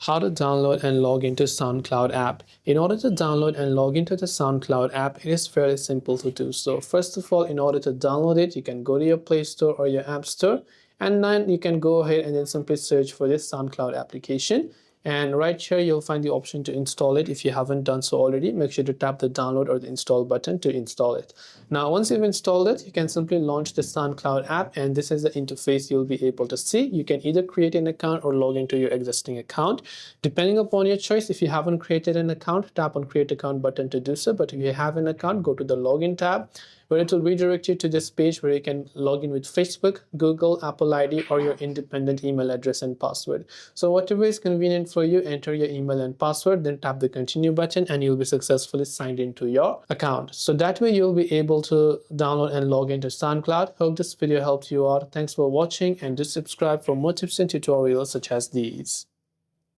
How to download and log into SoundCloud app. In order to download and log into the SoundCloud app, it is fairly simple to do so. First of all, in order to download it, you can go to your Play Store or your App Store, and then you can go ahead and then simply search for this SoundCloud application. And right here, you'll find the option to install it. If you haven't done so already, make sure to tap the download or the install button to install it. Now, once you've installed it, you can simply launch the SoundCloud app, and this is the interface you'll be able to see. You can either create an account or log into your existing account. Depending upon your choice, if you haven't created an account, tap on create account button to do so. But if you have an account, go to the login tab, where it will redirect you to this page where you can log in with Facebook, Google, Apple ID, or your independent email address and password. So whatever is convenient for you, enter your email and password, then tap the continue button, and you'll be successfully signed into your account. So that way you'll be able to download and log into SoundCloud. Hope this video helped you out. Thanks for watching, and do subscribe for more tips and tutorials such as these.